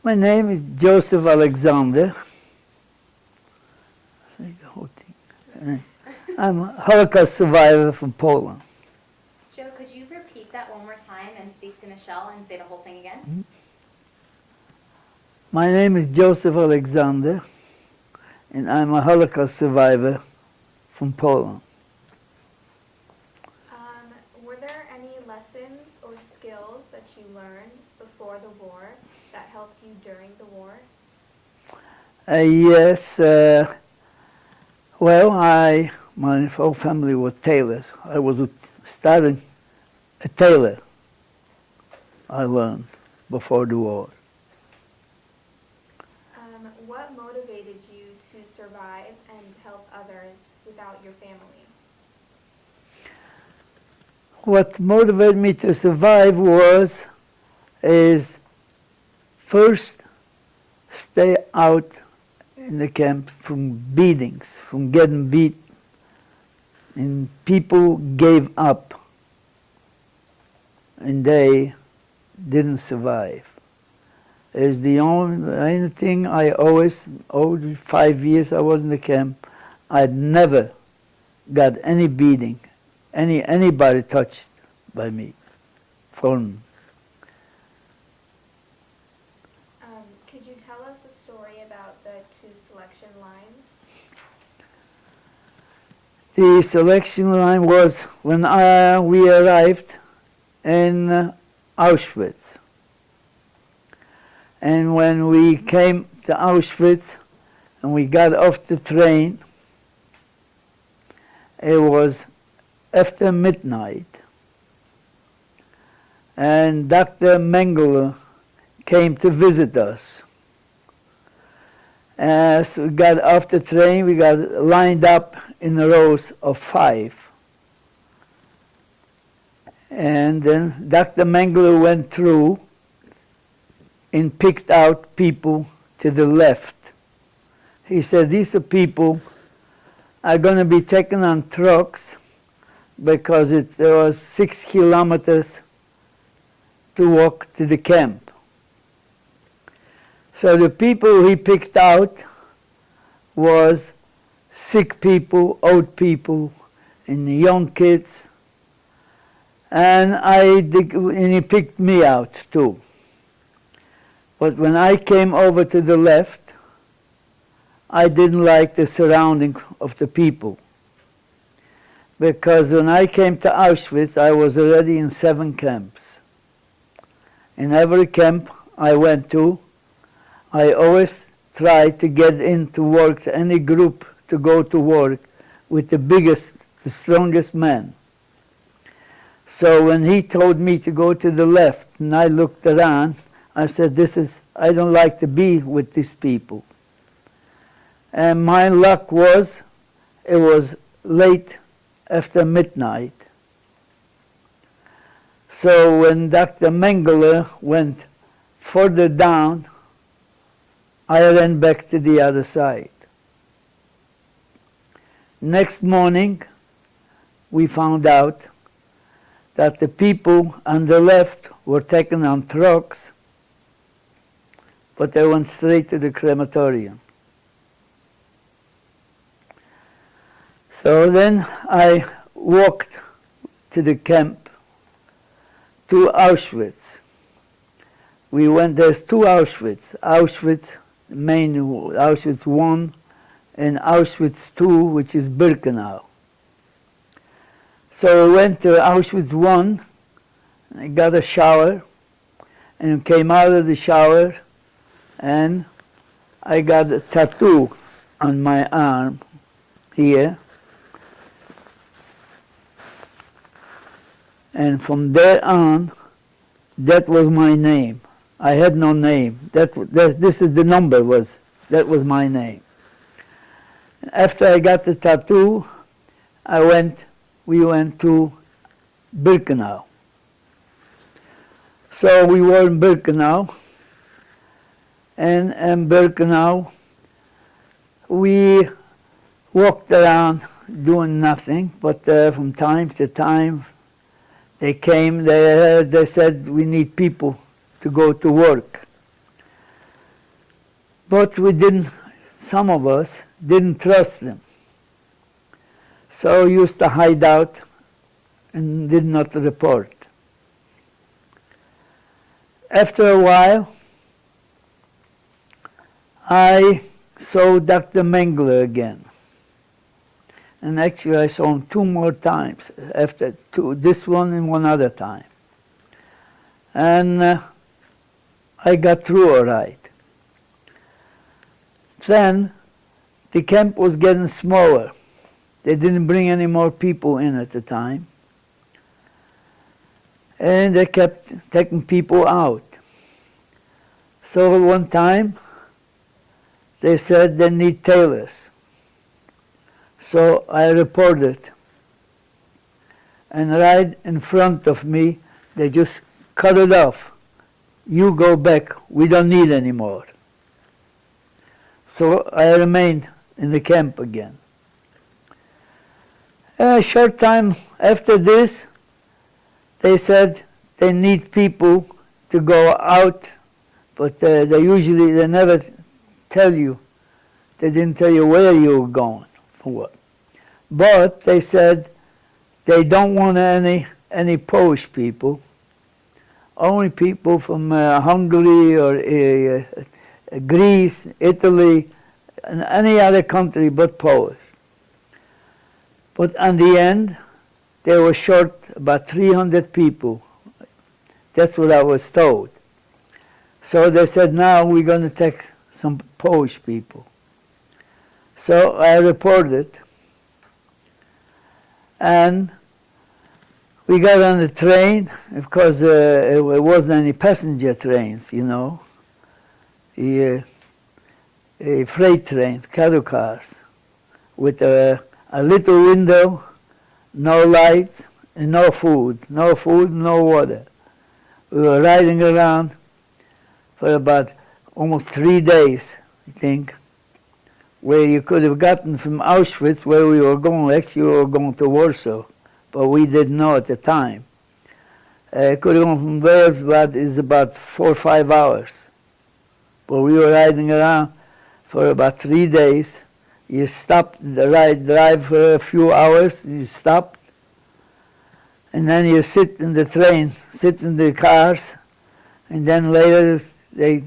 My name is Joseph Alexander. Say the whole thing. I'm a Holocaust survivor from Poland. Joe, could you repeat that one more time and speak to Michelle and say the whole thing again? My name is Joseph Alexander, and I'm a Holocaust survivor from Poland. Were there any lessons or skills that you learned before the war that helped you during the war? Yes. Well, my whole family were tailors. I was starting a tailor, I learned, before the war. What motivated you to survive and help others without your family? What motivated me to survive is first stay out in the camp from beatings, from getting beat, and people gave up, and they didn't survive. It's the only thing I always, over 5 years I was in the camp, I'd never got any beating, anybody touched by me, from. Could you tell us the story about the 2 selection lines? The selection line was when we arrived in Auschwitz. And when we came to Auschwitz and we got off the train, it was after midnight. And Dr. Mengele came to visit us. As we got off the train, we got lined up in rows of 5. And then Dr. Mengele went through and picked out people to the left. He said, these are people are going to be taken on trucks because there was 6 kilometers to walk to the camp. So the people he picked out was sick people, old people, and young kids. And he picked me out too. But when I came over to the left, I didn't like the surrounding of the people. Because when I came to Auschwitz, I was already in 7 camps. In every camp I went to, I always tried to get into work, any group to go to work with the biggest, the strongest man. So when he told me to go to the left, and I looked around, I said, I don't like to be with these people. And my luck was, it was late after midnight. So when Dr. Mengele went further down, I ran back to the other side. Next morning, we found out that the people on the left were taken on trucks, but they went straight to the crematorium. So then I walked to the camp, to Auschwitz. We went, there's 2 Auschwitz. Auschwitz, main Auschwitz I, and Auschwitz II, which is Birkenau. So I went to Auschwitz I, I got a shower, and came out of the shower, and I got a tattoo on my arm here. And from there on, that was my name. I had no name. This is the number that was my name. After I got the tattoo, we went to Birkenau. So we were in Birkenau, and in Birkenau, we walked around doing nothing, but from time to time, they came, they said, we need people to go to work. But we didn't, some of us didn't trust them. So used to hide out and did not report. After a while, I saw Dr. Mengele again. And actually I saw him 2 more times, after this one and one other time. And I got through all right. Then the camp was getting smaller. They didn't bring any more people in at the time. And they kept taking people out. So one time, they said they need tailors. So I reported. And right in front of me, they just cut it off. You go back, we don't need any more. So I remained in the camp again. A short time after this, they said they need people to go out, but they never tell you. They didn't tell you where you were going, for what. But they said they don't want any Polish people, only people from Hungary or Greece, Italy, and any other country but Polish. But in the end, they were short about 300 people. That's what I was told. So they said, now we're going to take some Polish people. So I reported, and we got on the train, because it wasn't any passenger trains, you know. Freight trains, cattle cars, with a little window, no light, and no food, no water. We were riding around for about almost 3 days, I think, where you could have gotten from Auschwitz, where we were going. Actually, we were going to Warsaw, but we didn't know at the time. Could have gone from there, is about 4 or 5 hours. But we were riding around for about 3 days. You stopped the drive for a few hours, you stopped, and then you sit in the train, sit in the cars, and then later they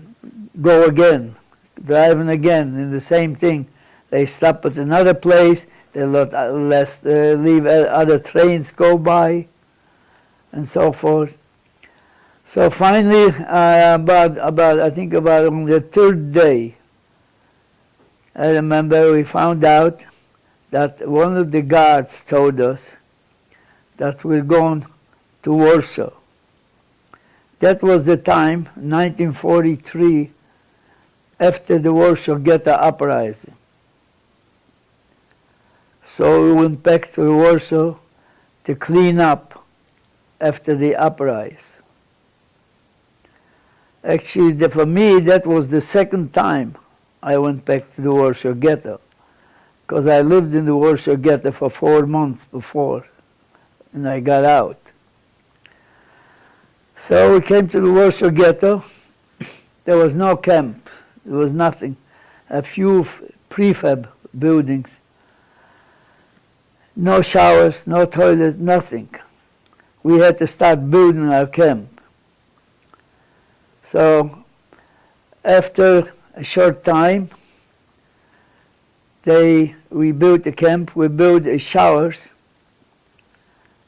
go again, driving again, and the same thing. They stop at another place, they leave other trains go by, and so forth. So finally, I think about on the 3rd day, I remember we found out that one of the guards told us that we're going to Warsaw. That was the time, 1943, after the Warsaw Ghetto uprising. So we went back to Warsaw to clean up after the uprising. Actually, for me, that was the 2nd time I went back to the Warsaw Ghetto, because I lived in the Warsaw Ghetto for 4 months before, and I got out. So we came to the Warsaw Ghetto. There was no camp. There was nothing. A few prefab buildings. No showers, no toilets, nothing. We had to start building our camp. So after a short time, we built the camp, we built the showers,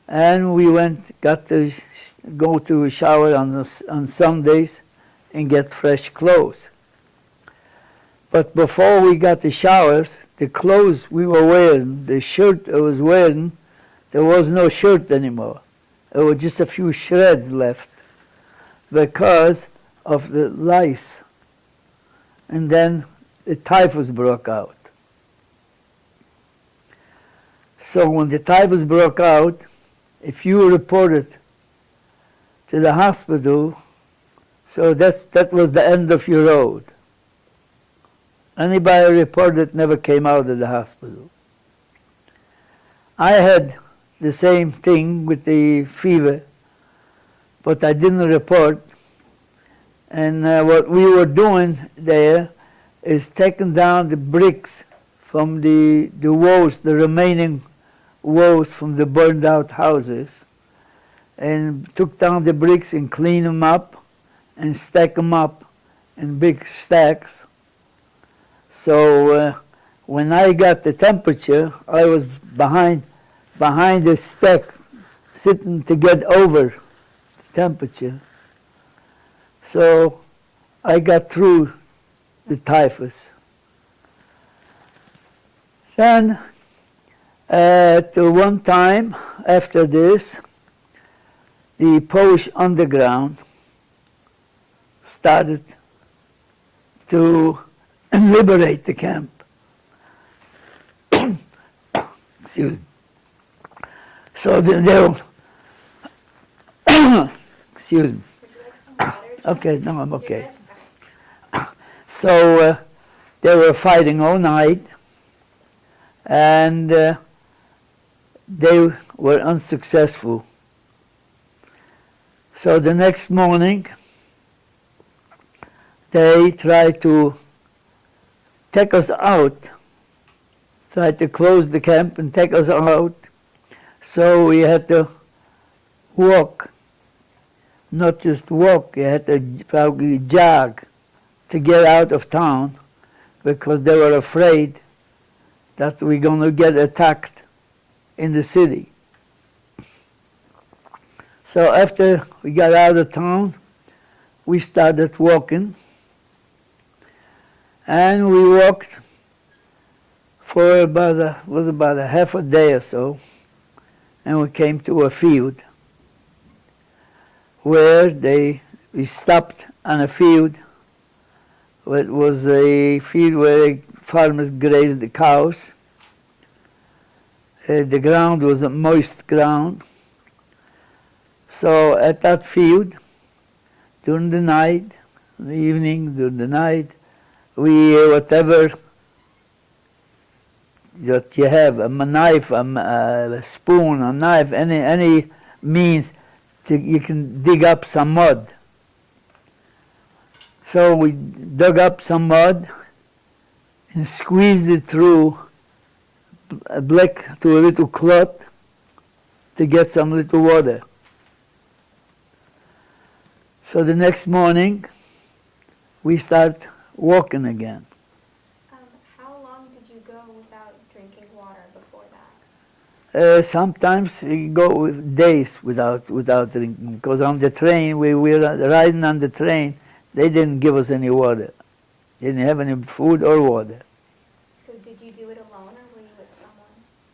and we got to go to a shower on Sundays and get fresh clothes. But before we got the showers, the clothes we were wearing, the shirt I was wearing, there was no shirt anymore. There were just a few shreds left because of the lice. And then the typhus broke out. So when the typhus broke out, if you reported to the hospital, so that was the end of your road. Anybody reported never came out of the hospital. I had the same thing with the fever, but I didn't report. And what we were doing there is taken down the bricks from the walls, the remaining walls from the burned out houses, and took down the bricks and cleaned them up and stack them up in big stacks. So when I got the temperature, I was behind the stack, sitting to get over the temperature. So I got through the typhus. Then at one time after this, the Polish underground started to liberate the camp. Excuse me. So they were, excuse me. Would you like some water? Okay, no, I'm You're okay. good? So they were fighting all night, and they were unsuccessful. So the next morning, they tried to take us out, tried to close the camp and take us out. So we had to walk, not just walk, you had to probably jog to get out of town, because they were afraid that we're going to get attacked in the city. So after we got out of town, we started walking, and we walked for about a half a day or so, and we came to a field where we stopped on a field. It was a field where farmers grazed the cows. The ground was a moist ground. So at that field, during the night, in the evening, during the night, we, whatever that you have, a knife, a spoon, a knife, any means, you can dig up some mud. So we dug up some mud and squeezed it through a black to a little cloth to get some little water. So the next morning, we start walking again. How long did you go without drinking water before that? Sometimes you go with days without drinking, because on the train, we were riding on the train, they didn't give us any water. They didn't have any food or water. So did you do it alone, or were you with someone?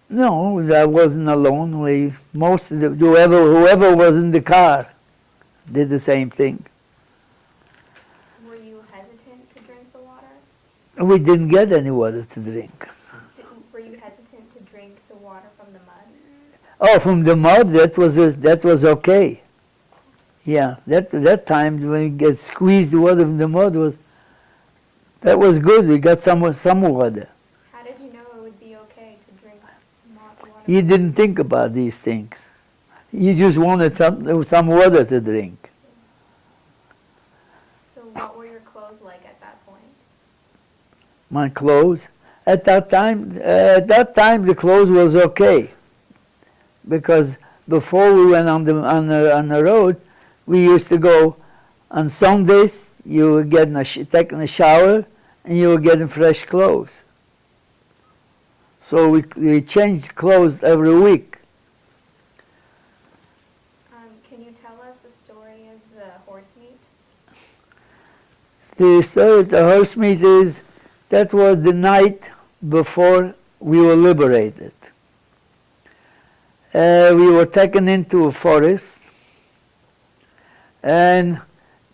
No, I wasn't alone. Whoever was in the car did the same thing. Were you hesitant to drink the water? We didn't get any water to drink. Were you hesitant to drink the water from the mud? Oh, from the mud, that was okay. Yeah, that time when we get squeezed the water from the mud that was good. We got some water. How did you know it would be okay to drink mud water? You didn't think about these things. You just wanted some water to drink. So what were your clothes like at that point? My clothes, at that time the clothes was okay, because before we went on the road, we used to go on Sundays. You were taking a shower, and you were getting fresh clothes. So we changed clothes every week. Can you tell us the story of the horse meat? The story of the horse meat is that was the night before we were liberated. We were taken into a forest, and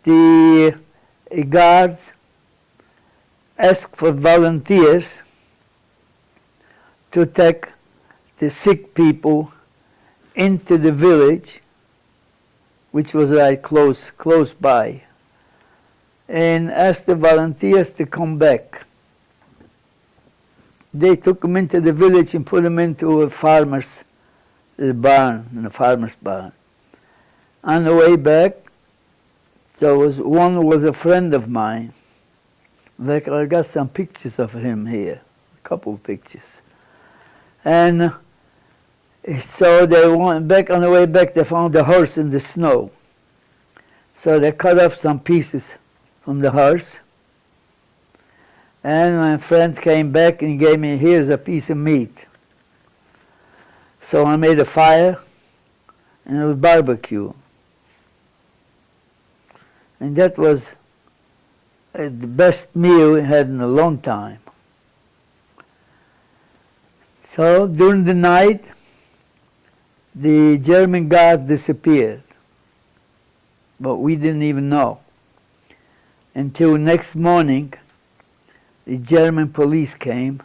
the guards asked for volunteers to take the sick people into the village, which was right close by, and asked the volunteers to come back. They took them into the village and put them into a farmer's barn, in a farmer's barn. On the way back, one was a friend of mine. Like I got some pictures of him here, a couple of pictures. And so they went back, on the way back they found the horse in the snow. So they cut off some pieces from the horse. And my friend came back and gave me, here's a piece of meat. So I made a fire and it was barbecue. And that was the best meal we had in a long time. So during the night, the German guard disappeared. But we didn't even know. Until next morning, the German police came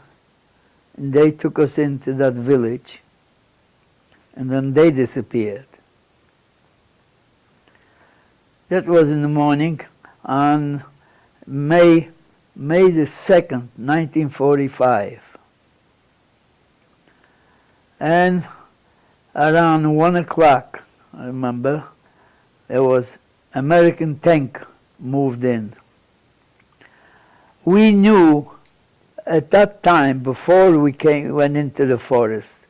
and they took us into that village. And then they disappeared. That was in the morning on May the 2nd, 1945. And around 1 o'clock, I remember, there was American tank moved in. We knew at that time, before we went into the forest,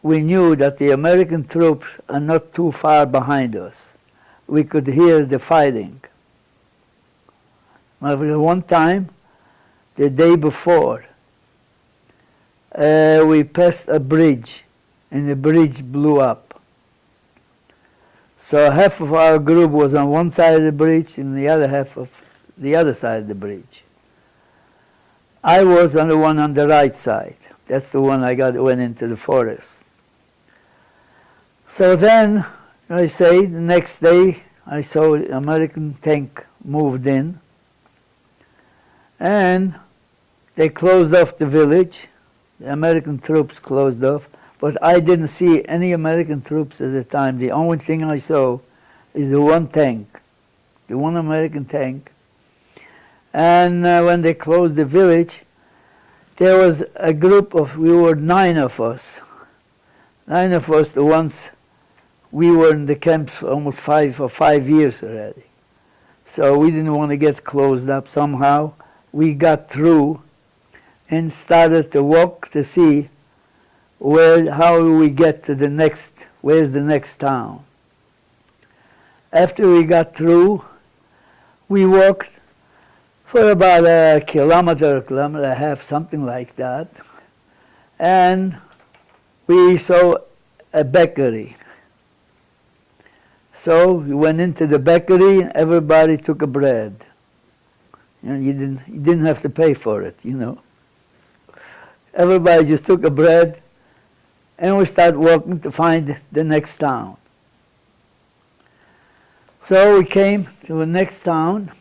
we knew that the American troops are not too far behind us. We could hear the fighting. One time, the day before, we passed a bridge, and the bridge blew up. So half of our group was on one side of the bridge, and the other half of the other side of the bridge. I was on the one on the right side. That's the one went into the forest. So then, I say, the next day, I saw the American tank moved in, and they closed off the village. The American troops closed off, but I didn't see any American troops at the time. The only thing I saw is the one tank, the one American tank. And when they closed the village, there was a group of, we were 9 of us. 9 of us, the ones, we were in the camps for almost 5 years already. So we didn't want to get closed up somehow. We got through and started to walk to see how do we get to the next, where's the next town. After we got through, we walked for about a kilometer and a half, something like that. And we saw a bakery. So we went into the bakery and everybody took a bread. You know, you didn't have to pay for it, you know. Everybody just took a bread and we started walking to find the next town. So we came to the next town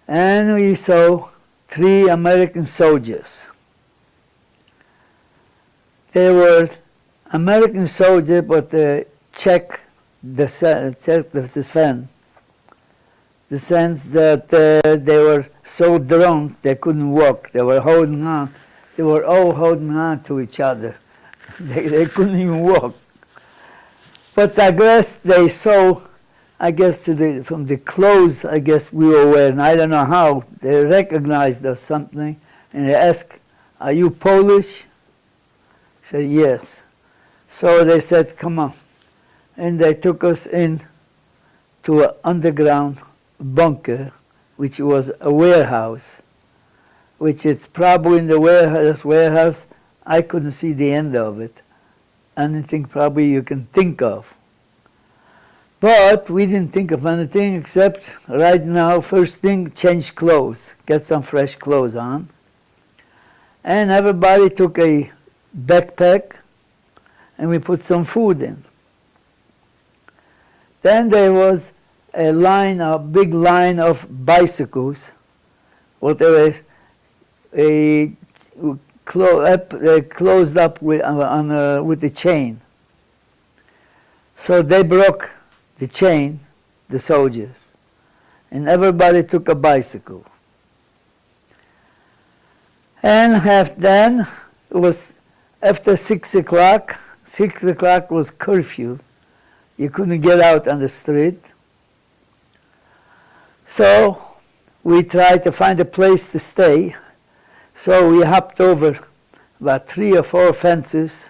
and we saw 3 American soldiers. They were American soldiers, but they checked the sense that they were so drunk they couldn't walk. They were holding on. They were all holding on to each other. They couldn't even walk. But I guess they saw, from the clothes, I guess we were wearing, I don't know how, they recognized us something, and they asked, "Are you Polish?" I said, "Yes." So they said, "Come on." And they took us in to an underground bunker, which was a warehouse, which it's probably in the warehouse, I couldn't see the end of it. Anything probably you can think of. But we didn't think of anything except right now, first thing, change clothes, get some fresh clothes on. And everybody took a backpack and we put some food in. Then there was a big line of bicycles, whatever, closed up with the chain. So they broke the chain, the soldiers, and everybody took a bicycle. And then it was after 6 o'clock. 6 o'clock was curfew. You couldn't get out on the street. So we tried to find a place to stay. So we hopped over about 3 or 4 fences,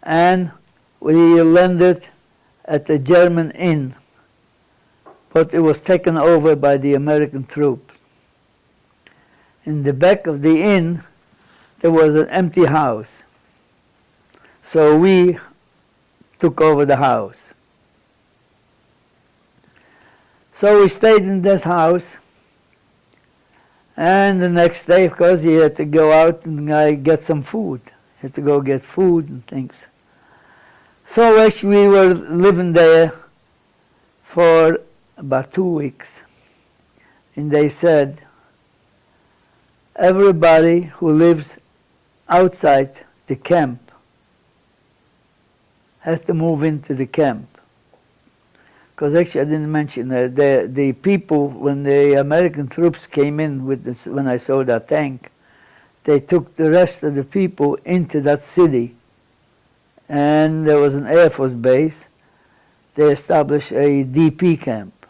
and we landed at the German inn, but it was taken over by the American troops. In the back of the inn, there was an empty house. So we took over the house. So we stayed in this house, and the next day, of course, you had to go out and get some food. You had to go get food and things. So actually we were living there for about 2 weeks. And they said, everybody who lives outside the camp has to move into the camp. Because actually I didn't mention that the people, when the American troops came in with this, when I saw that tank, they took the rest of the people into that city. And there was an Air Force base. They established a DP camp.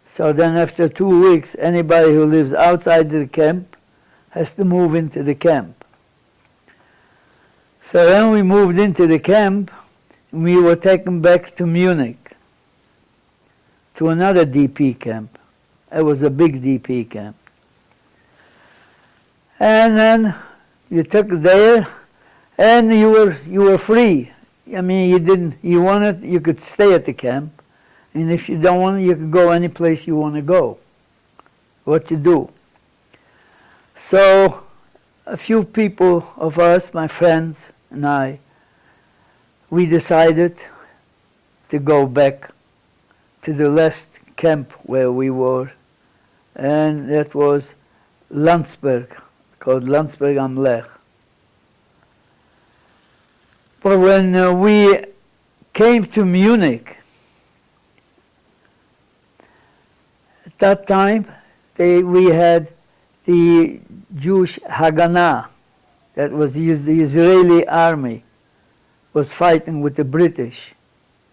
So then after 2 weeks, anybody who lives outside the camp has to move into the camp. So then we moved into the camp, and we were taken back to Munich, to another DP camp. It was a big DP camp. And then you took there, and you were free. I mean, you wanted, you could stay at the camp, and if you don't want, you could go any place you want to go. What you do. So a few people of us, my friends and I, we decided to go back to the last camp where we were, and that was Landsberg, called Landsberg am Lech. But when we came to Munich, at that time we had the Jewish Haganah, that was the Israeli army, was fighting with the British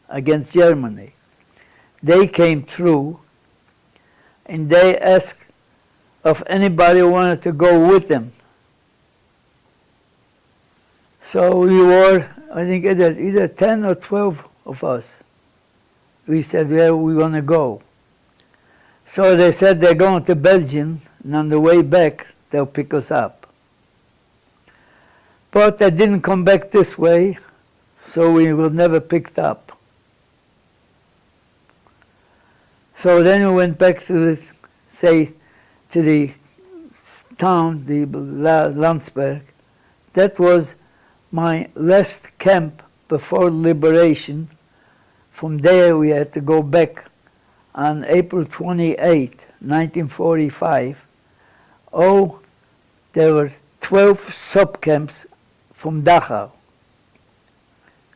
against Germany. They came through, and they asked if anybody wanted to go with them. So we were, I think, either 10 or 12 of us. We said, where we want to go. So they said they're going to Belgium, and on the way back, they'll pick us up. But they didn't come back this way, so we were never picked up. So then we went back to the town, the Landsberg. That was my last camp before liberation. From there we had to go back on April 28, 1945. Oh, there were 12 sub-camps from Dachau.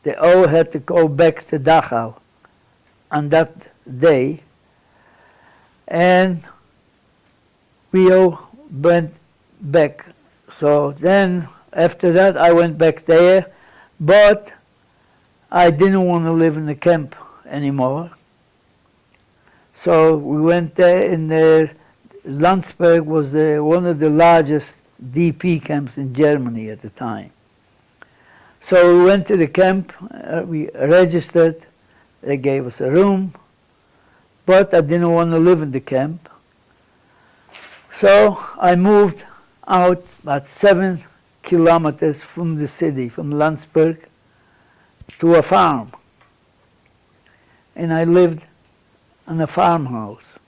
They all had to go back to Dachau on that day. And we all went back. So then, after that, I went back there, but I didn't want to live in the camp anymore. So we went there, and Landsberg was one of the largest DP camps in Germany at the time. So we went to the camp, we registered, they gave us a room, but I didn't want to live in the camp. So I moved out about 7 kilometers from the city, from Landsberg, to a farm. And I lived in a farmhouse.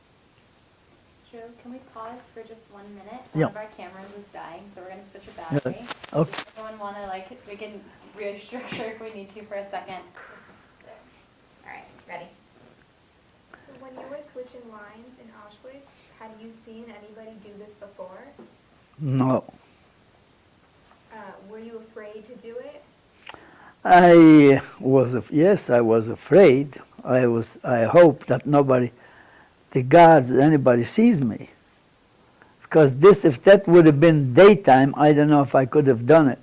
Joe, can we pause for just 1 minute? Yeah. One of our cameras is dying, so we're going to switch a battery. Yeah. Okay. Does anyone want to, we can restructure if we need to for a second. All right, ready? So when you were switching lines in Auschwitz, had you seen anybody do this before? No. Were you afraid to do it? I was afraid. I hoped that nobody, the guards, anybody sees me. Because if that would have been daytime, I don't know if I could have done it.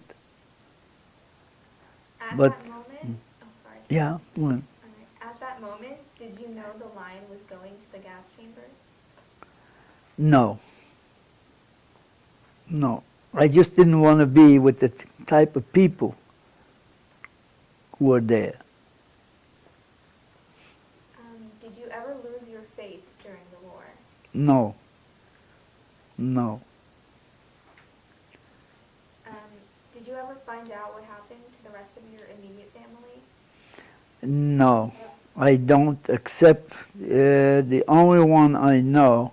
At But- that moment, oh, sorry. Yeah. Well, All right. At that moment, did you know the line was going to the gas chambers? No. No. I just didn't want to be with the type of people who were there. Did you ever lose your faith during the war? No. No. Did you ever find out what happened to the rest of your immediate family? No. I don't, except the only one I know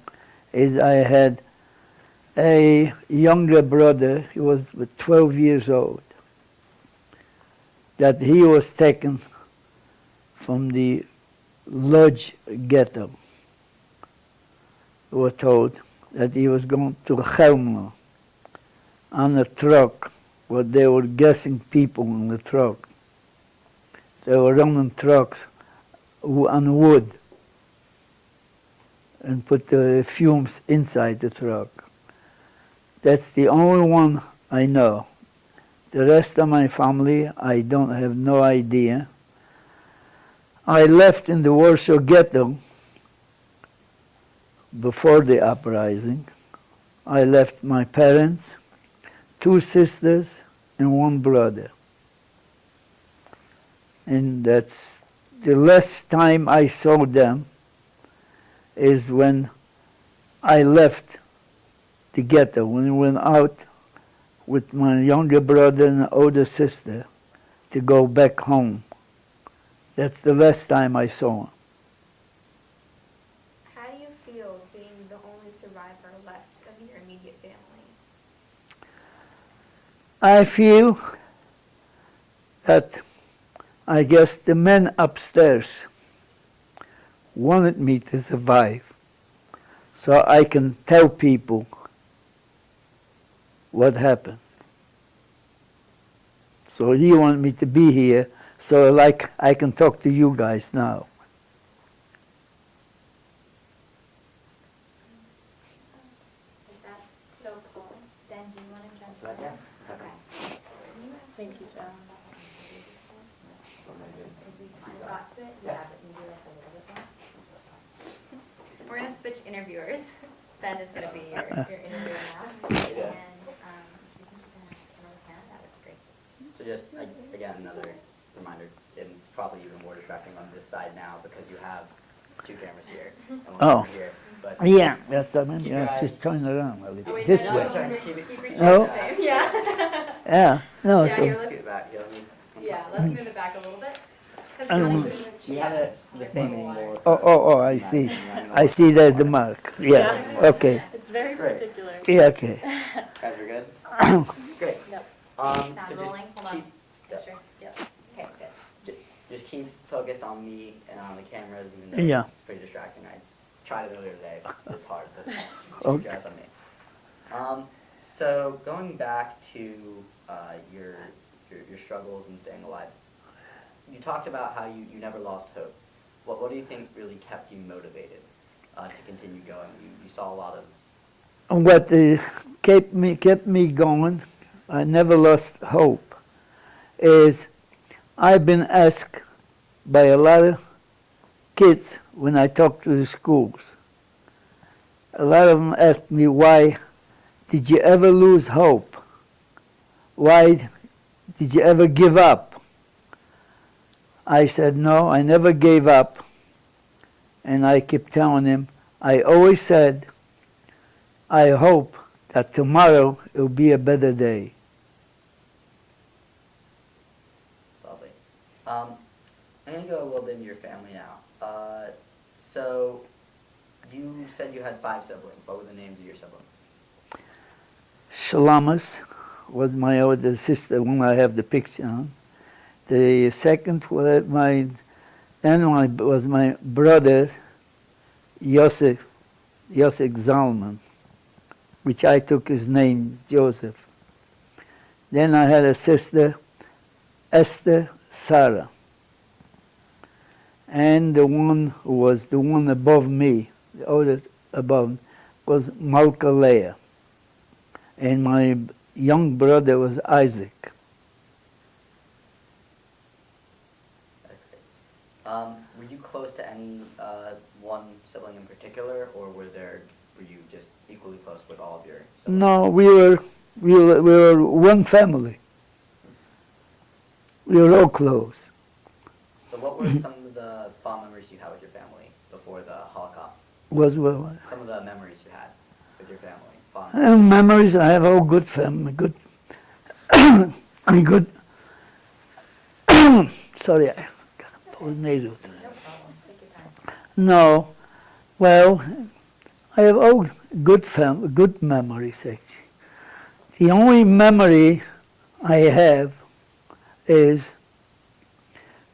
is I had a younger brother. He was 12 years old, that he was taken from the Lodz ghetto. We were told that he was going to Helmond on a truck where they were gassing people in the truck. They were running trucks on wood and put the fumes inside the truck. That's the only one I know. The rest of my family, I don't have no idea. I left in the Warsaw Ghetto before the uprising. I left my parents, 2 sisters, and 1 brother. And that's the last time I saw them is when I left the ghetto, when I went out with my younger brother and older sister to go back home. That's the last time I saw him. How do you feel being the only survivor left of your immediate family? I feel that I guess the men upstairs wanted me to survive so I can tell people what happened. So he wanted me to be here so like I can talk to you guys now. Is that so cool? Ben, do you want to jump Right in? there. Okay. Thank you, Joe. Because we kind of got to it? Yeah, but maybe like a little bit more. We're going to switch interviewers. Ben is going to be your interviewer now. And if you can another hand, that would be great. So just, again, another reminder, and it's probably even more distracting on this side now because you have 2 cameras here and 1 Oh. camera here. But Yeah, that's I mean, Keep yeah, your eyes- just turn around a Oh, little wait, this no, way. no, Turn, keep just keep it- your No. chin the same. Yeah. Yeah, no, Yeah, so you're- Let's get back. Yeah, let's move it back a little bit. 'Cause I you don't wanna want- keep You had it the Drink same more water. angle. oh, I see. I see there's the mark. Yeah, okay. It's very Great. particular. Yeah, okay. Guys are good? Great. Yep. Sound So just rolling, hold on. keep, Make sure. Yep. Okay, good. just keep focused on me and on the cameras, even though Yeah. it's pretty distracting. I tried it earlier today, but it's hard to keep Okay. your eyes on me. So going back to your struggles and staying alive, you talked about how you never lost hope. What do you think really kept you motivated to continue going? You saw a lot of... What kept me going, I never lost hope, is I've been asked by a lot of kids when I talk to the schools. A lot of them ask me, why did you ever lose hope? Why did you ever give up? I said, no, I never gave up. And I keep telling him, I always said, I hope that tomorrow will be a better day. Lovely. I'm going to go a little bit into your family now. So you said you had 5 siblings. What were the names of your siblings? Shalamas was my older sister, one I have the picture on. The second was was my brother, Yosef Zalman, which I took his name, Joseph. Then I had a sister, Esther Sarah. And the one who was the one above me, the oldest above, was Malka Leah. And my young brother was Isaac. Were you close to any one sibling in particular, or were you just with all of your siblings? No, we were one family. We were all close. So what were some of the fond memories you had with your family before the Holocaust? Was well, Some of the memories you had with your family, fond memories. I have all good family, good, good. Sorry, I got a pull nasal. No problem, take your time. No, well, I have all good memories actually. The only memory I have is,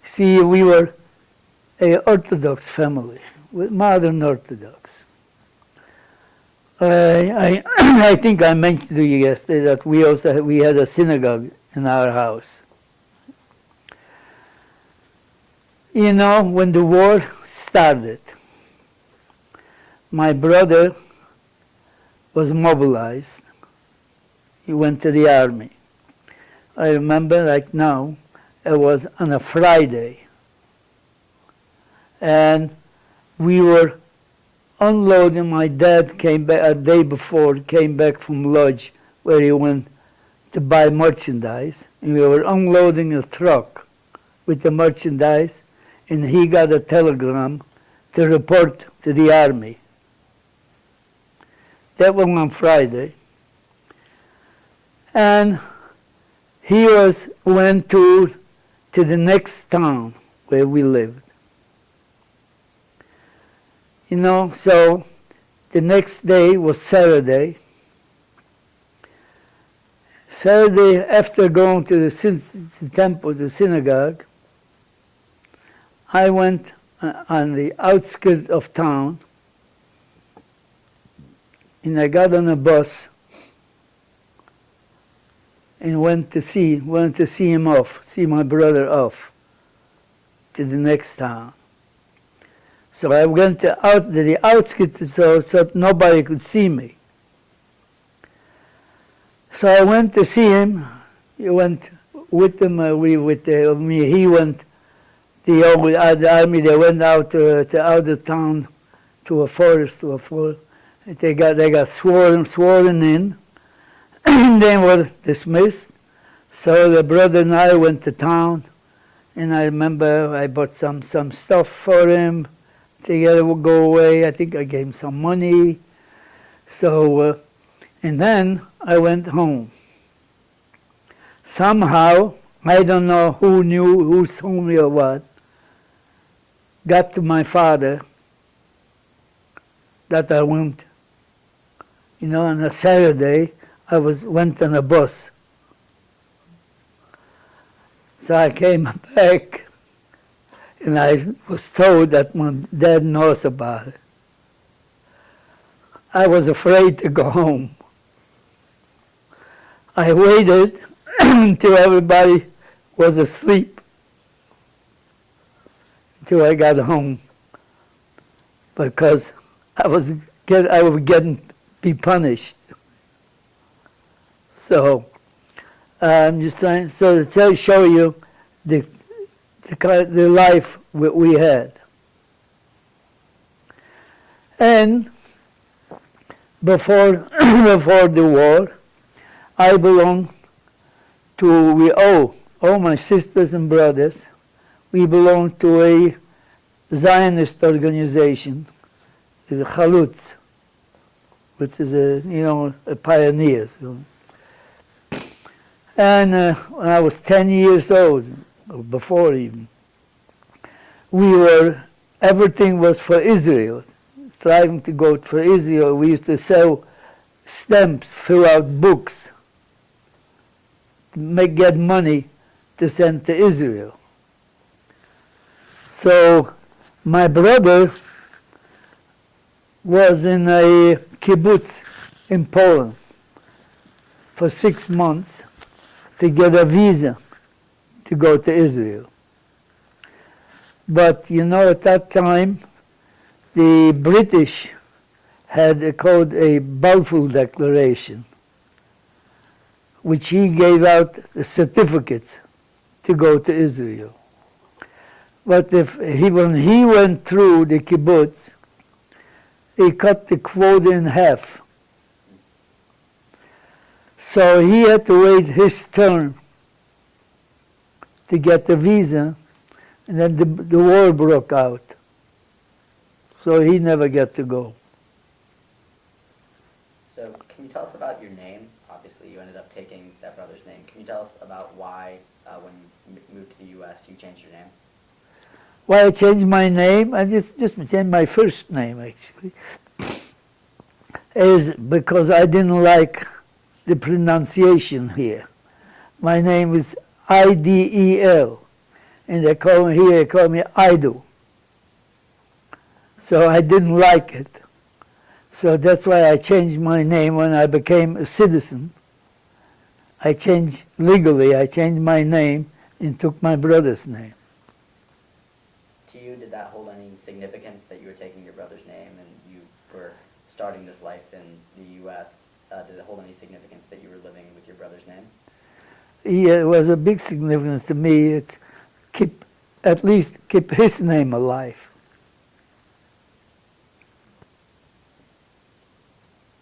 see, we were a Orthodox family, with modern Orthodox. I think I mentioned to you yesterday that we had a synagogue in our house. You know, when the war started, my brother was mobilized. He went to the army. I remember like now, it was on a Friday. And we were unloading. My dad came back a day before, came back from Lodge where he went to buy merchandise. And we were unloading a truck with the merchandise, and he got a telegram to report to the army. That was on Friday. And he went to the next town where we lived. You know, so the next day was Saturday. Saturday, after going to the temple, the synagogue, I went on the outskirts of town, and I got on a bus and went to see him off, see my brother off to the next town. So I went to the outskirts so nobody could see me. So I went to see him. He went with him. Me. He went. The army. They went out out of town to a forest They got sworn in, and they were dismissed. So the brother and I went to town, and I remember I bought some stuff for him. Together we'll go away. I think I gave him some money. So, and then I went home. Somehow, I don't know who told me or what, got to my father that I went, you know, on a Saturday, went on a bus. So I came back, and I was told that my dad knows about it. I was afraid to go home. I waited until everybody was asleep, until I got home, because I would be punished. So I'm just trying to show you the life we had. And before the war, I belonged all my sisters and brothers, we belonged to a Zionist organization, the Chalutz, which is a pioneer. So. And when I was 10 years old, or before even, everything was for Israel, striving to go for Israel. We used to sell stamps, fill out books, get money to send to Israel. So my brother was in a kibbutz in Poland for 6 months to get a visa to go to Israel. But you know, at that time, the British had called a Balfour Declaration, which he gave out the certificates to go to Israel. But when he went through the kibbutz, he cut the quota in half. So he had to wait his turn to get the visa, and then the war broke out. So he never got to go. So can you tell us about your name? Obviously, you ended up taking that brother's name. Can you tell us about why, when you moved to the U.S., you changed your name? Why I changed my name? I just changed my first name, actually. Is because I didn't like the pronunciation here. My name is Idel, and they call me Ido. So I didn't like it. So that's why I changed my name when I became a citizen. I changed my name and took my brother's name. To you, did that hold any significance that you were taking your brother's name and you were starting this life in the U.S.? Did it hold any significance that you were living with your brother's name? Yeah, it was a big significance to me. It at least keep his name alive.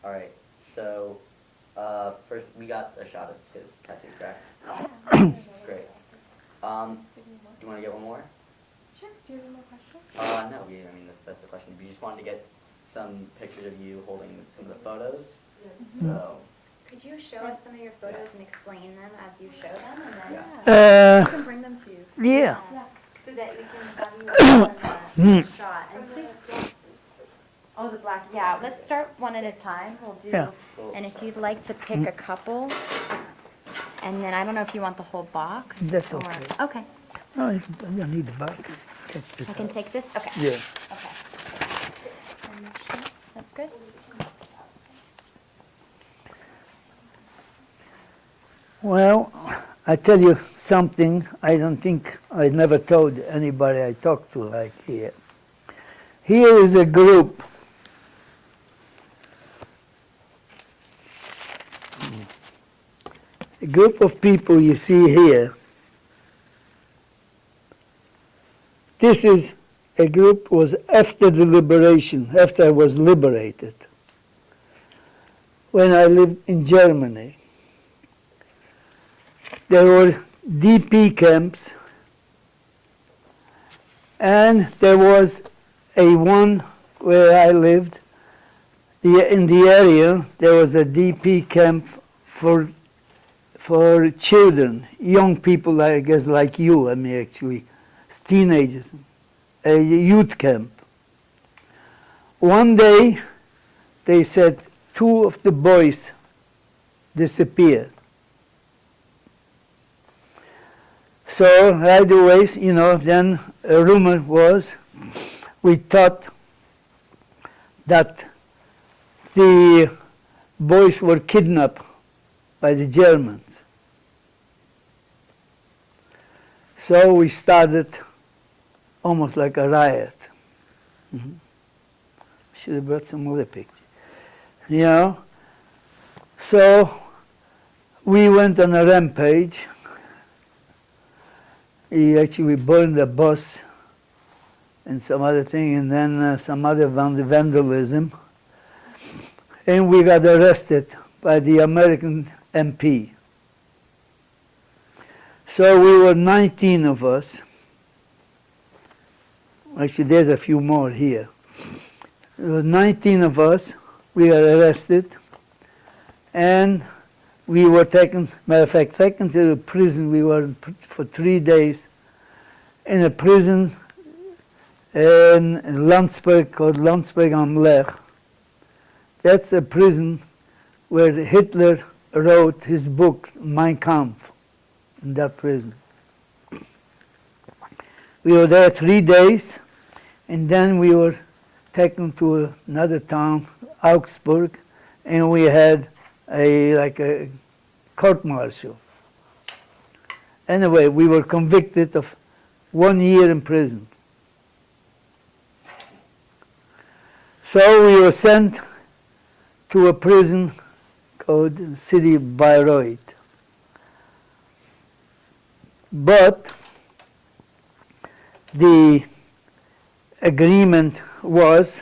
All right. So first, we got a shot of his tattoo, correct? Great. Do you want to get one more? Sure. Do you have any more questions? No. I mean, that's the question. We just wanted to get some pictures of you holding some of the photos. So. Could you show us some of your photos and explain them as you show them, and then Yeah. We can bring them to you. Yeah. so that we can have you on the shot. And please don't. Oh, the black. Yeah, let's start one at a time. We'll do. Yeah. And if you'd like to pick a couple, and then I don't know if you want the whole box. That's or- okay. Okay. No, you don't need the box. Take this I can out. take this. Okay. Yeah. Okay. That's good. Well, I tell you something I don't think I never told anybody I talked to like here. Here is a group. A group of people you see here. This is a group was after the liberation, after I was liberated, when I lived in Germany. There were DP camps, and there was a one where I lived, in the area, there was a DP camp for children, young people, I guess, like you, I mean, actually, teenagers, a youth camp. One day, they said 2 of the boys disappeared. So right away, then a rumor was, we thought that the boys were kidnapped by the Germans. So we started almost like a riot. Should have brought some other pictures. So we went on a rampage. We burned a bus and some other thing, and then some other vandalism. And we got arrested by the American MP. So we were 19 of us. Actually, there's a few more here. There were 19 of us. We got arrested. And we were taken to the prison. We were for 3 days in a prison in Landsberg, called Landsberg am Lech. That's a prison where Hitler wrote his book, Mein Kampf, in that prison. We were there 3 days, and then we were taken to another town, Augsburg, and we had a court-martial. Anyway, we were convicted of 1 year in prison. So we were sent to a prison called the city of Bayreuth. But the agreement was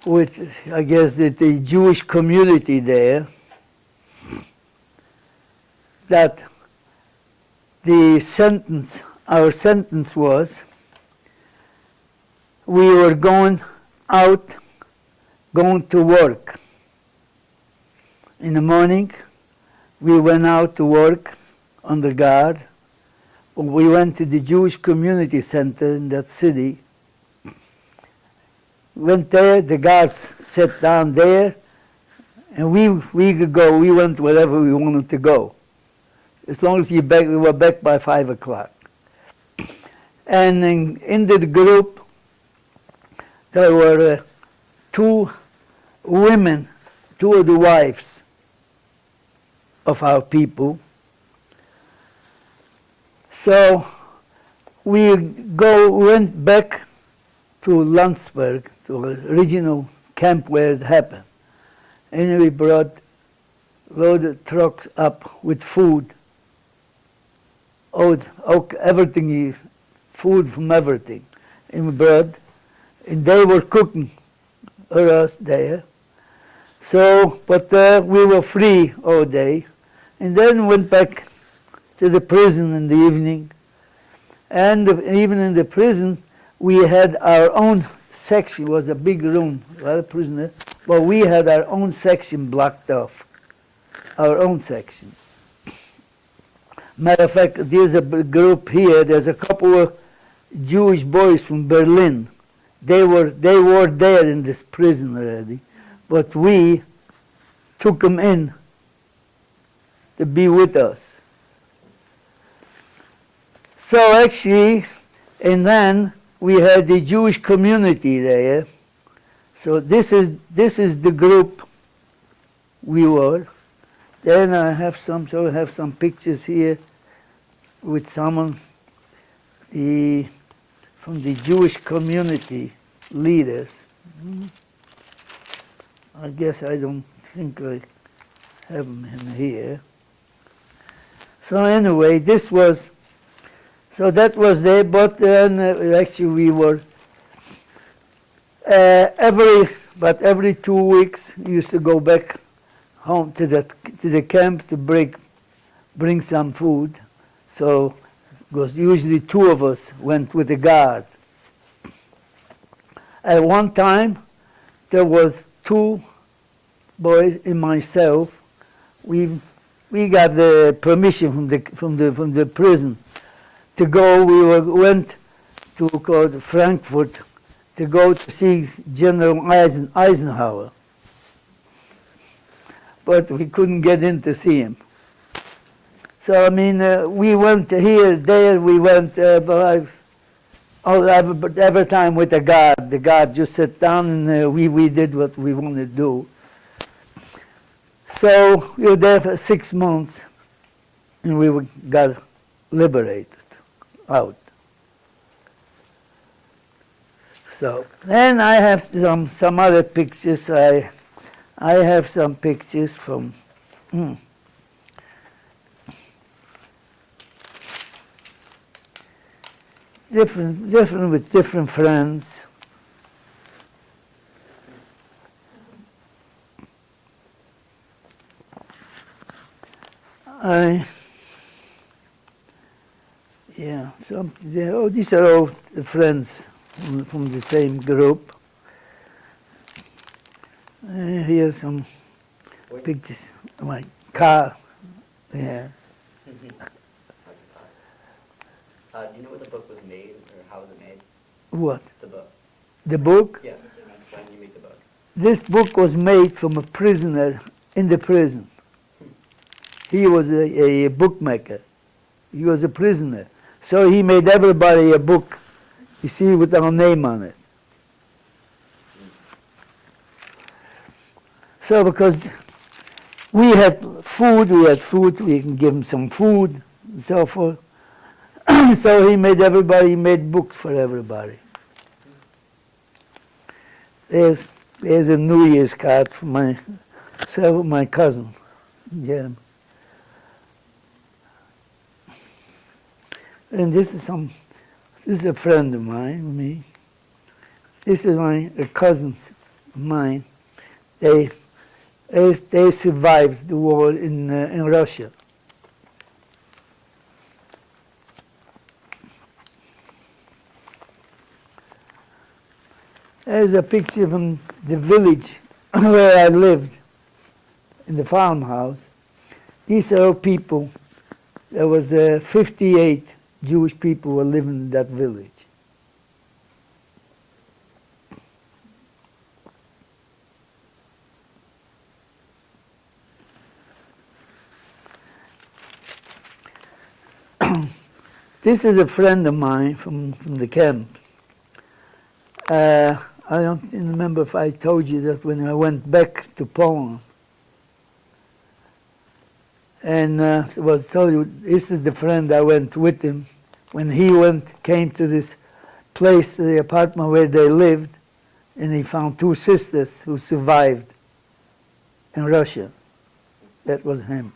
with, I guess, the Jewish community there, that our sentence was, we were going to work. In the morning, we went out to work under guard. We went to the Jewish community center in that city. Went there, the guards sat down there, and we could go, we went wherever we wanted to go. As long as we were back by 5 o'clock. And in the group, there were two women, two of the wives of our people. So we went back to Landsberg, to the original camp where it happened. And we brought loaded trucks up with food. Everything is food from everything. And we brought, and they were cooking for us there. So, but we were free all day. And then went back to the prison in the evening. And even in the prison, we had our own section. It was a big room, a lot of prisoners. But we had our own section blocked off. Our own section. Matter of fact, there's a group here. There's a couple of Jewish boys from Berlin. They were there in this prison already, but we took them in to be with us. So actually, and then we had the Jewish community there. So this is the group we were. Then I have some pictures here with someone from the Jewish community leaders. I guess I don't think I have them in here. So anyway, that was there, but then actually we were every 2 weeks we used to go back home to the camp to bring some food. So because usually 2 of us went with the guard. At one time, there was 2 boys and myself. We got the permission from the prison to go. We went to called Frankfurt to go to see General Eisenhower, but we couldn't get in to see him. So I mean, we went here, there. We went every time with the guard. The guard just sat down and we did what we wanted to do. So we were there for 6 months, and we got liberated out. So then I have some other pictures. I have some pictures from. Different with different friends. These are all friends from the same group. Here's some pictures of my car. Yeah. Do you know where the book was made, or how was it made? What? The book. The book? Yeah. When did you make the book? This book was made from a prisoner in the prison. He was a bookmaker. He was a prisoner. So he made everybody a book, you see, with our name on it. So because we had food, we can give him some food and so forth. So he made books for everybody. There's a New Year's card from my cousin. Yeah. And this is a friend of mine, me. This is a cousins of mine. They survived the war in Russia. There's a picture from the village where I lived, in the farmhouse. These are all people. There was 58 Jewish people were living in that village. This is a friend of mine from the camp. I don't remember if I told you that when I went back to Poland. And was told you, this is the friend I went with him. When he came to this place, to the apartment where they lived, and he found two sisters who survived in Russia. That was him.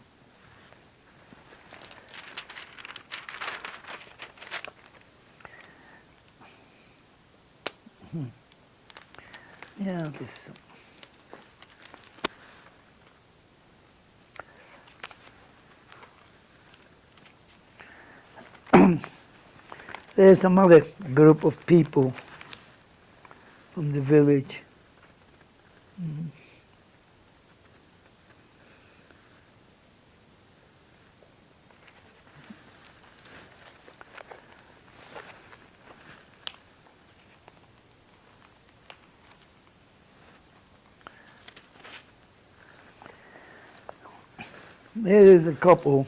Yeah, this. There's some other group of people from the village. There is a couple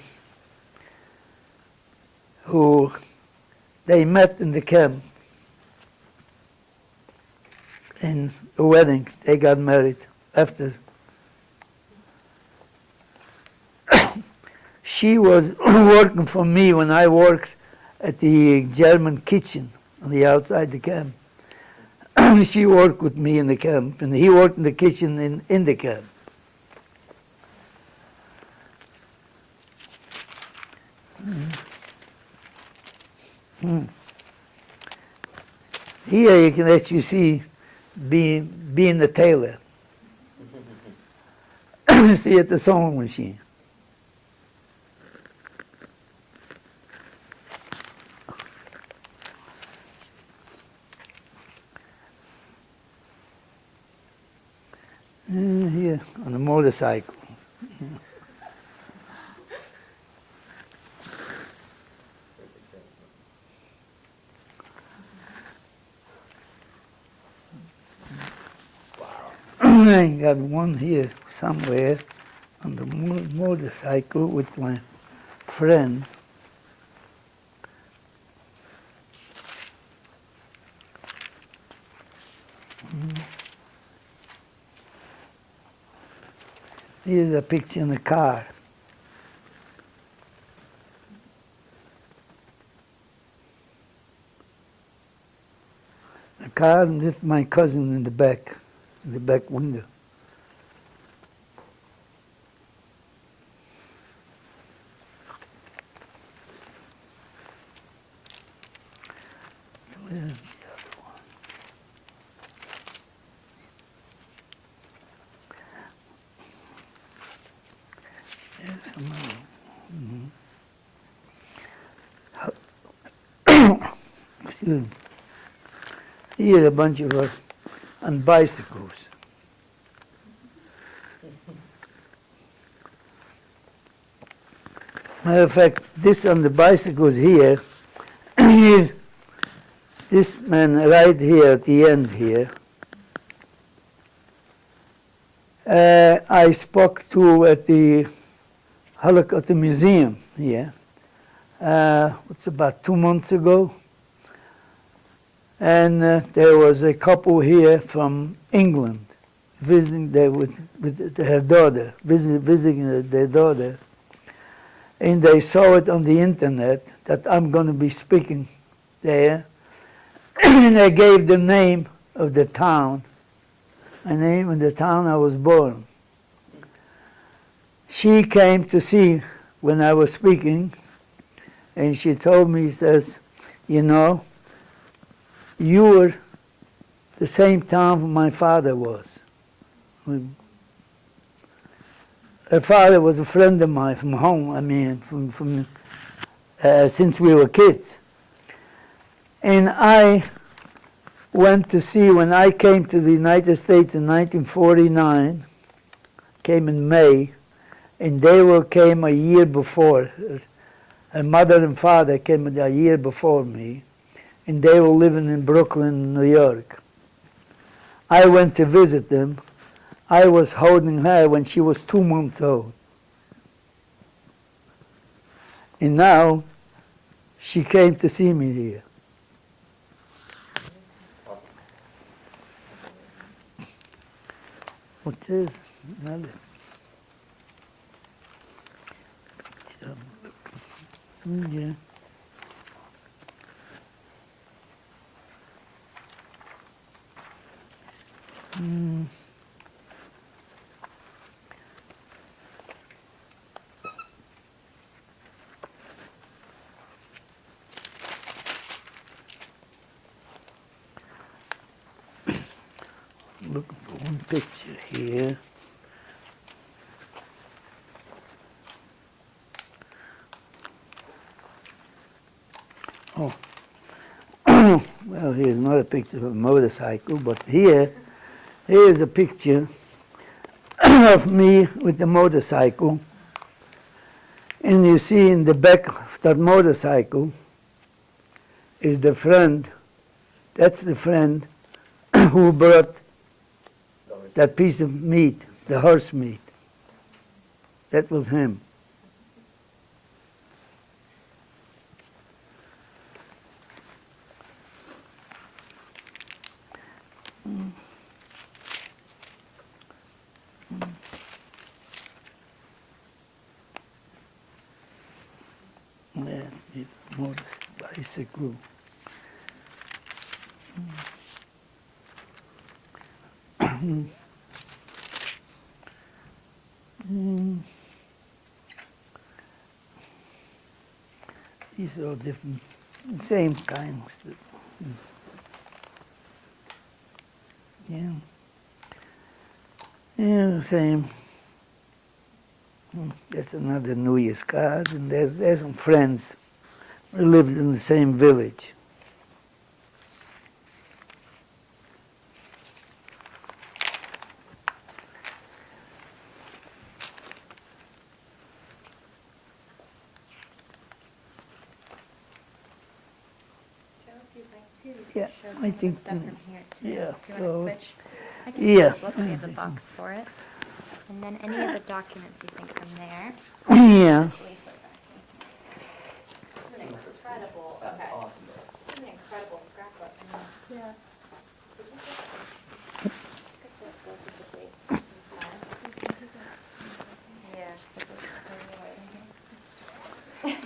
who they met in the camp. In the wedding, they got married after. She was working for me when I worked at the German kitchen on the outside the camp. She worked with me in the camp, and he worked in the kitchen in the camp. Here you can actually see being the tailor. See at the sewing machine. Here on a motorcycle. I got one here somewhere on the motorcycle with my friend. Here's a picture in the car. The car, and this is my cousin in the back window. Where's the other one? There's some other. Excuse me. Here's a bunch of us on bicycles. Matter of fact, this on the bicycles here is this man right here at the end here. I spoke to at the Holocaust Museum here. It's about 2 months ago. And there was a couple here from England visiting there with her daughter, visiting their daughter. And they saw it on the internet that I'm going to be speaking there. And I gave the name of the town, a name of the town I was born. She came to see when I was speaking, and she told me, says, you know, you were the same town my father was. Her father was a friend of mine from home, I mean, from since we were kids. And I went to see, when I came to the United States in 1949, came in May, and they came a year before. Her mother and father came a year before me, and they were living in Brooklyn, New York. I went to visit them. I was holding her when she was 2 months old. And now she came to see me here. Awesome. What is another? Yeah. Mm. Looking for one picture here. Oh, well, here's another picture of a motorcycle, but here's a picture of me with the motorcycle. And you see in the back of that motorcycle is the friend. That's the friend who brought that piece of meat, the horse meat. That was him. That's the bicycle. These are all different, same kinds. Yeah. Yeah, same. That's another New Year's card, and there's some friends. We lived in the same village. Joe, if you'd like to, you Yeah, can show some I of the think, stuff from here too. yeah, Do you want so- to switch? I can Yeah. flip book. We have the box for it. And then any of the documents you think from there. Yeah. This leaflet back here. This is an incredible, That's okay. awesome. This is an incredible scrapbook. Yeah. Did you get this? Look at this, look at the dates inside. Yeah, this is very white in here.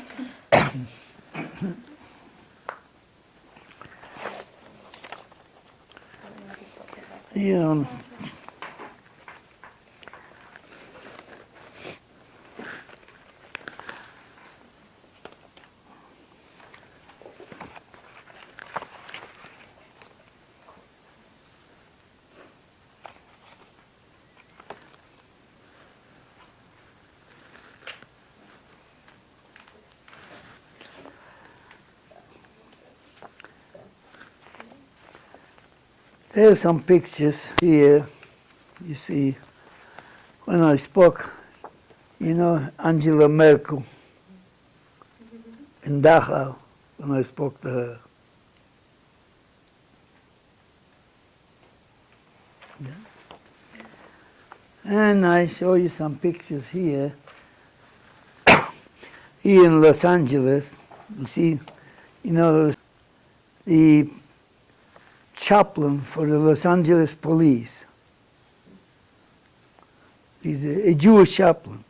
Yeah. There's some pictures here. You see, when I spoke, you know, Angela Merkel in Dachau, when I spoke to her. Yeah. And I show you some pictures here. Here in Los Angeles, you see, you know, the chaplain for the Los Angeles police. He's a Jewish chaplain.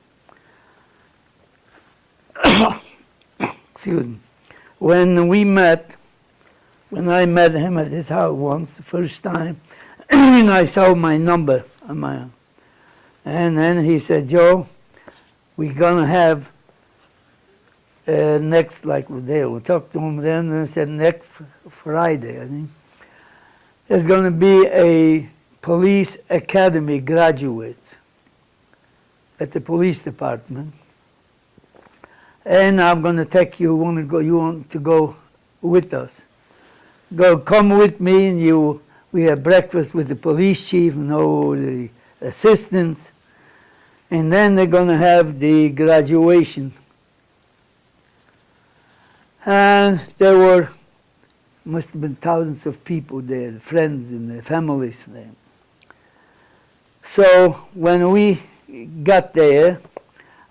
Excuse me. When I met him at his house once, the first time, and I saw my number on my, and then he said, Joe, we're gonna have next, like day, we talked to him then, and said next Friday, I think, there's going to be a police academy graduate at the police department, and I'm going to take you. You want to go with us? go come with me and we have breakfast with the police chief and all the assistants, and then they're going to have the graduation. And there must have been thousands of people there, the friends and the families there. So when we got there,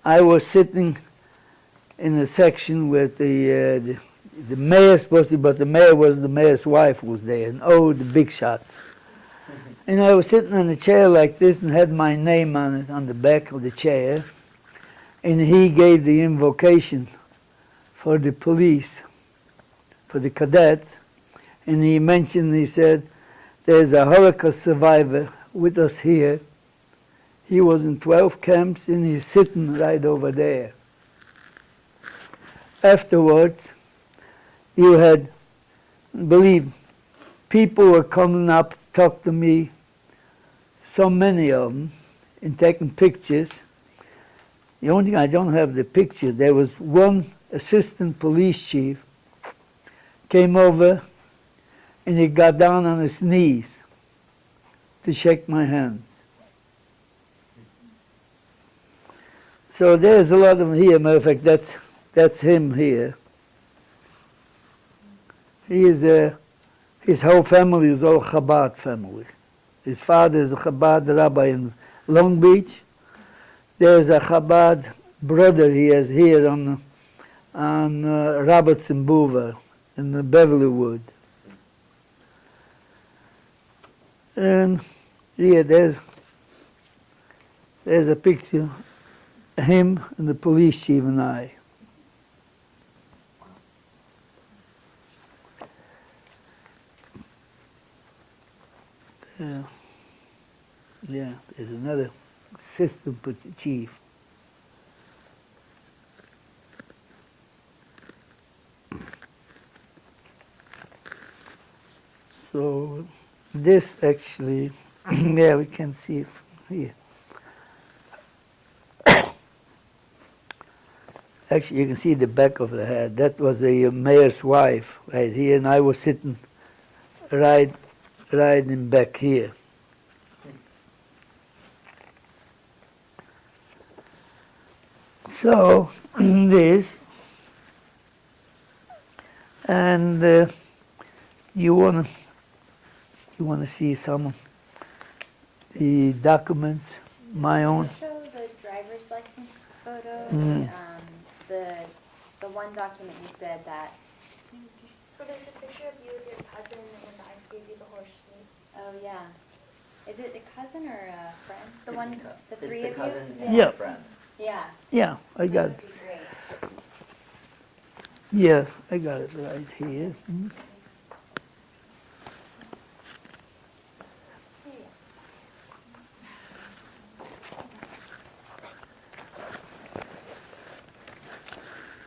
I was sitting in a section with the mayor's supposed to, but the mayor's wife was there, and the big shots. And I was sitting in a chair like this and had my name on it, on the back of the chair, and he gave the invocation for the police, for the cadets, and he said, there's a Holocaust survivor with us here. He was in 12 camps and he's sitting right over there. Afterwards, you had, believe, people were coming up to talk to me, so many of them, and taking pictures. The only thing I don't have the picture, there was one assistant police chief came over and he got down on his knees to shake my hands. So there's a lot of them here. Matter of fact, that's him here. He is his whole family is all Chabad family. His father is a Chabad rabbi in Long Beach. There's a Chabad brother he has here on Robertson Boulevard in the Beverlywood. And yeah, there's a picture of him and the police chief and I. Yeah, there's another assistant chief. So this actually, yeah, we can see it from here. Actually, you can see the back of the head. That was the mayor's wife right here, and I was sitting right in back here. So this, and you wanna see some of the documents, my own. Show the driver's license photo. The one document you said that. But there's a picture of you with your cousin and when I gave you the horse meat. Oh yeah. Is it a cousin or a friend? The It's one, the it's three the of cousin you. and Yeah. the friend. Yeah. Yeah, I got That it. would be great. Yeah, I got it right here.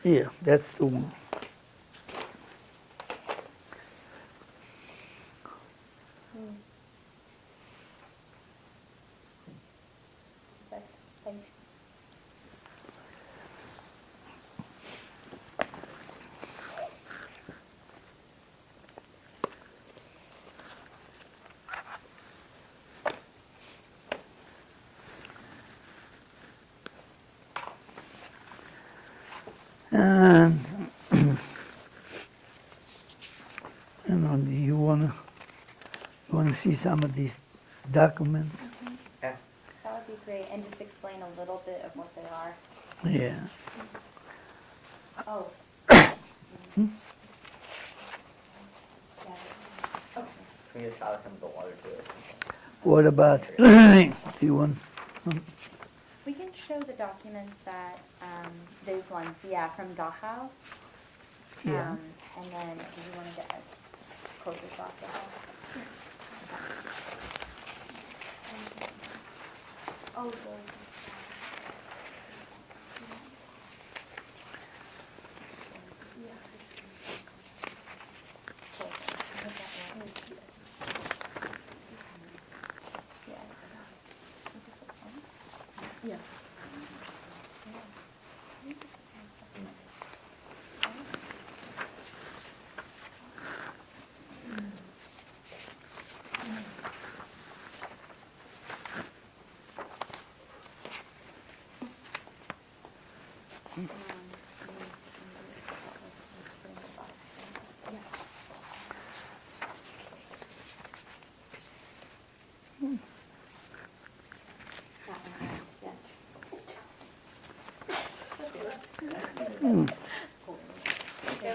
Yeah, that's the one. Perfect. Thanks. And you wanna see some of these documents? Yeah. That would be great. And just explain a little bit of what they are. Yeah. Oh. Hmm? Yeah. Okay. Can we get a shot of him with the water too? What about? Do you want? We can show the documents that, those ones, yeah, from Dachau. Yeah. And then, do you want to get a closer shots of that? Oh, Yeah. So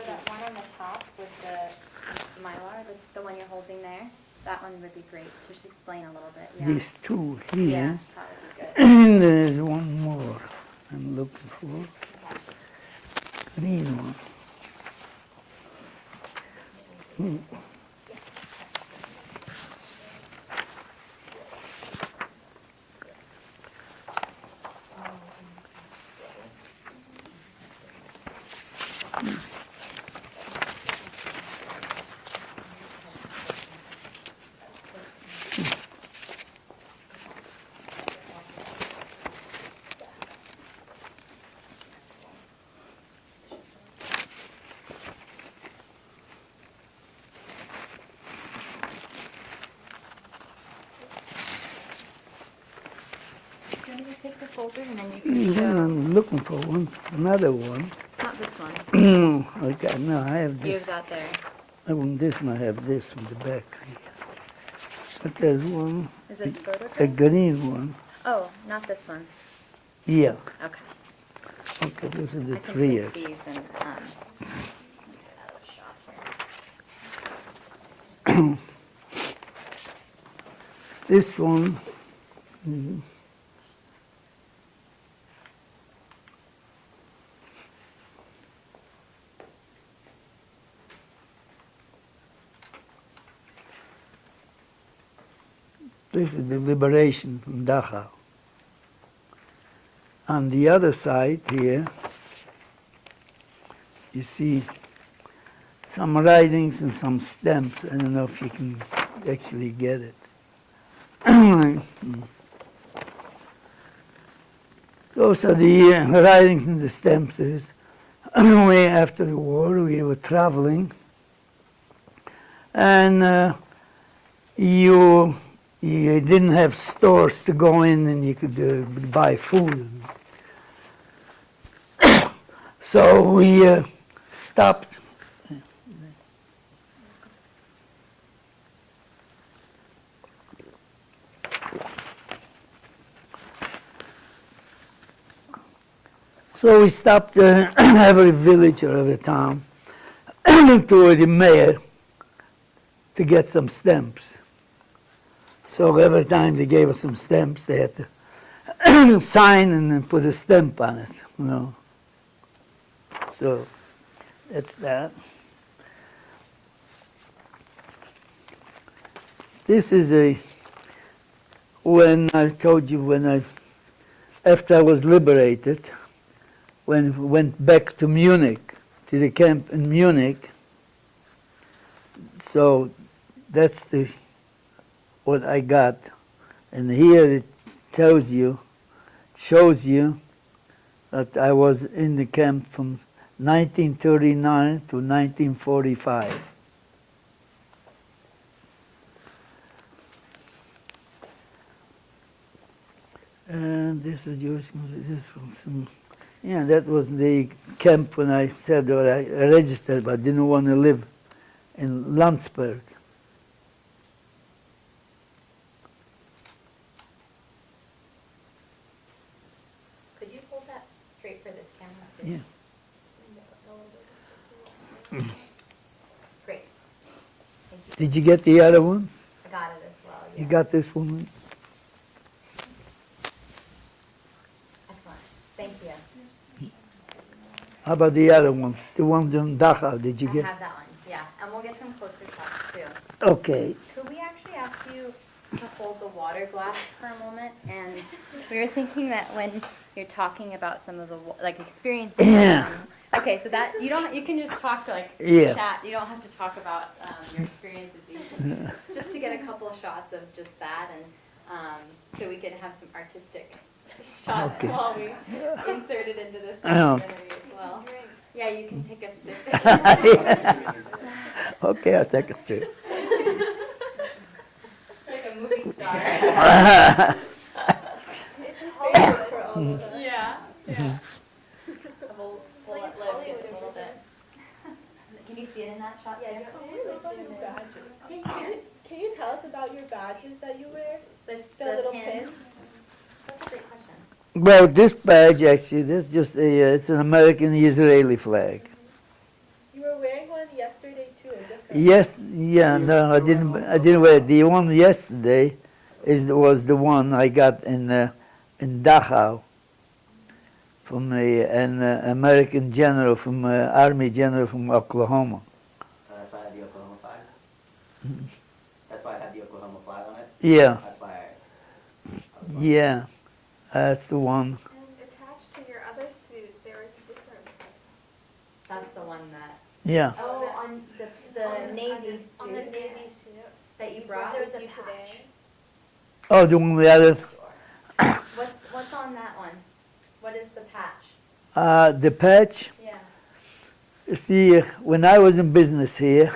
that one on the top with the mylar, the one you're holding there, that one would be great. Just explain a little bit. Yeah. These two Yeah, here. that would be good. And there's one more I'm looking for. Green one. Do you want me to take the folder and then you can Yeah, show? I'm looking for one, another one. Not this one. Okay, no, I have this. You've got there. I want this one, I have this on the back. But there's one, Is it a photograph? green one. Oh, not this one. Yeah, Okay. okay, those are the I can three. take these and get out of the shop here. This one, mm, this is the liberation from Dachau. On the other side here, you see some writings and some stamps. I don't know if you can actually get it. Those are the writings and the stamps. Way after the war, we were traveling, and you didn't have stores to go in, and you could buy food. So we stopped. So we stopped every village or every town to the mayor to get some stamps. So every time they gave us some stamps, they had to sign and then put a stamp on it, you know. So that's that. This is when I told you after I was liberated, when we went back to Munich, to the camp in Munich. So that's what I got. And here it shows you that I was in the camp from 1939 to 1945. And this is this was some. Yeah, that was the camp when I said that I registered, but didn't want to live in Landsberg. Could you hold that straight for this camera too? Yeah. Great. Thank you. Did you get the other one? I got it as well. You Yeah. got this one? Excellent. Thank you. How about the other one? The one from Dachau, did you I get? have that one. Yeah, and we'll get some closer shots too. Okay. Could we actually ask you to hold the water glass for a moment? And we were thinking that when you're talking about some of the experiences. Yeah. Okay, so that you can just talk to Yeah. chat. You don't have to talk about your experiences. You can, just to get a couple of shots of just that, and so we can have some artistic shots Okay. while we insert it into this Oh. documentary as well. Yeah, you can take a sip. Okay, I'll take a sip. Like a movie star. It's Hollywood for all of us. Yeah. Yeah. you see it in that shot Yeah, there? you really zoom in. Yeah. Can you tell us about your badges that you wear? This, The the little pins. pins? That's a great question. Well, this badge actually, that's just it's an American-Israeli flag. You were wearing one yesterday too, a different. Yes, yeah, no, I didn't wear it. The one yesterday was the one I got in Dachau from an American general from Army general from Oklahoma. That's why I had the Oklahoma flag. That's why I had the Oklahoma flag on it. Yeah, That's why I was wondering. yeah, that's the one. And attached to your other suit, there is different. That's the one that, Yeah, oh, on the Navy suit. On the Navy suit. That you brought There was with a you patch. today. oh, the one the other. What's on that one? What is the patch? The patch. Yeah. You see, when I was in business here,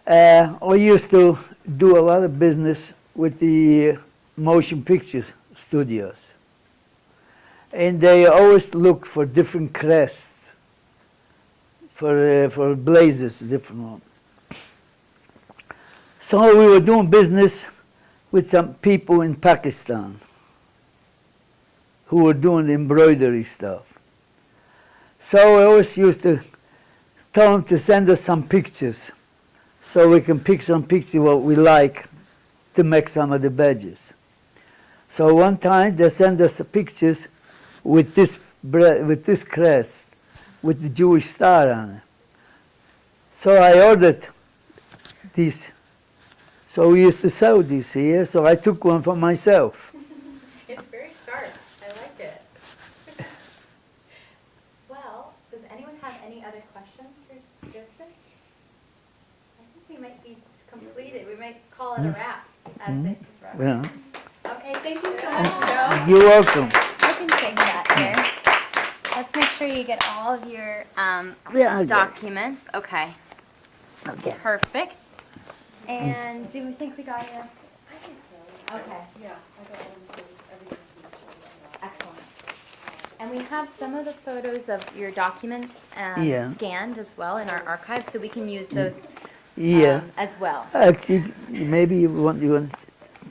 I used to do a lot of business with the motion picture studios. And they always look for different crests, for blazers, different ones. So we were doing business with some people in Pakistan who were doing embroidery stuff. So I always used to tell them to send us some pictures so we can pick some pictures what we like to make some of the badges. So one time they sent us pictures with this crest with the Jewish star on it. So I ordered these. So we used to sell these here, so I took one for myself. It's very sharp. I like it. Well, does anyone have any other questions for Joseph? I think we might be completed. We might call it a wrap, as they say. Yeah. Okay, thank you so much, Joe. You're welcome. You can take that here. Let's make sure you get all of your Yeah, I got it. documents. Okay, Okay. perfect. And do we think we got you? I think so. Okay. Yeah, I got everything. Excellent. And we have some of the photos of your documents Yeah. scanned as well in our archive, so we can use those Yeah. as well. Actually, maybe you want to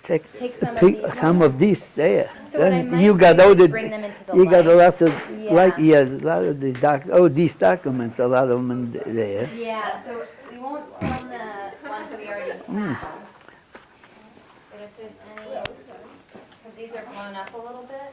take Take some of pick these some ones. of these there. So what I Then might you got do all is the bring them into the you got light. lots of like Yeah. a lot of the these documents, a lot of them in there. Yeah, so we won't film the ones we already have. But if there's any, because these are blown up a little bit.